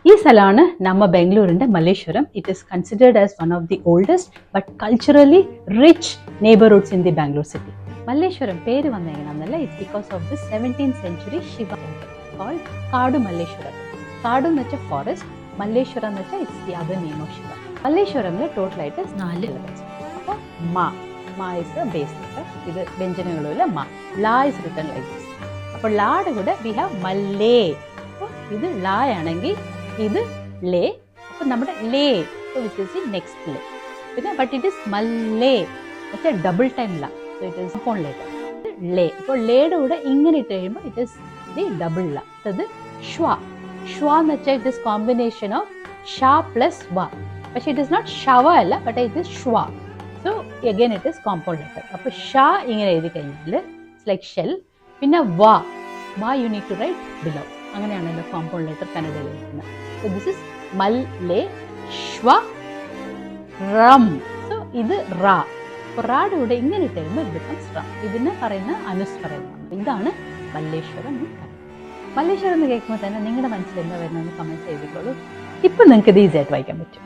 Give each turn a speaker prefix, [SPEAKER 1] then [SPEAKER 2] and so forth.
[SPEAKER 1] ഈ സ്ഥലമാണ് നമ്മ ബാംഗ്ലൂരിന്റെ Malleshwaram. It is considered as one of the oldest but culturally rich neighbourhoods in the Bangalore city. Malleshwaram പേര് വന്ന എങ്ങനെയാണെന്നല്ല, it's because of the 17th century Shiva temple called Kadu Malleshwaram. കാടു എന്ന് വെച്ചാൽ ഫോറസ്റ്റ്, മല്ലേശ്വരം എന്ന് വെച്ചാൽ it's the other name of Shiva. മല്ലേശ്വരമിൽ ടോട്ടലായിട്ട് 4 എലമെന്റ്സ്. അപ്പോൾ മാ ഇസ് ദ ബേസ് ലെറ്റർ. ഇത് വ്യഞ്ജനങ്ങളുമില്ല മാ. ലാ ഇസ് റിട്ടൺ ലൈക്ക് ദിസ്. അപ്പോൾ ലായുടെ കൂടെ വി ഹാവ് മല്ലേ. അപ്പോൾ ഇത് ലാ ആണെങ്കിൽ ഇത് ലേ. അപ്പോൾ നമ്മുടെ ലേ വിച്ച് ഇസ് ദി നെക്സ്റ്റ് ലേ. പിന്നെ ബട്ട് ഇറ്റ് ഇസ് മല്ലേ വെച്ചാൽ ഡബിൾ ടൈം ലാ. സോ ഇറ്റ് ഇസ് കോൺ ലേറ്റർ ലേ. അപ്പോൾ ലേയുടെ കൂടെ ഇങ്ങനെ ഇട്ട് കഴിയുമ്പോൾ ഇറ്റ് ഇസ് ദി ഡബിൾ ലാ. അത് ഷ്വ. ഷ്വ എന്ന് വെച്ചാൽ ഇറ്റ് ഇസ് കോമ്പിനേഷൻ ഓഫ് ഷ പ്ലസ് വ. പക്ഷേ ഇറ്റ് ഇസ് നോട്ട് ഷവ അല്ല, ബട്ട് ഇറ്റ് ഇസ് ഷ്വ. So again it is compound letter. അപ്പോൾ ഷ ഇങ്ങനെ എഴുതി കഴിഞ്ഞാൽ ഇറ്റ്സ് ലൈക്ക് ഷെൽ. പിന്നെ വ you need to write below. അങ്ങനെയാണല്ലോ കോമ്പൗണ്ട് ലെറ്റർ കന്നഡയിൽ എഴുതുന്നത്. So this is Malleshwaram. So ഇത് റാ. അപ്പോൾ റായുടെ കൂടെ ഇങ്ങനെ ഇട്ട് കഴിയുമ്പോൾ ഇത് ബിക്കംസ് റം. ഇതിനെ പറയുന്ന അനുസ്മരണമാണ്. ഇതാണ് മല്ലേശ്വരം. മല്ലേശ്വരം എന്ന് കേൾക്കുമ്പോൾ തന്നെ നിങ്ങളുടെ മനസ്സിൽ എന്താ വരുന്നതെന്ന് കമൻറ്റ് ചെയ്തിട്ടുള്ളൂ. ഇപ്പം നിങ്ങൾക്ക് ഇത് ഈസിയായിട്ട് വായിക്കാൻ പറ്റും.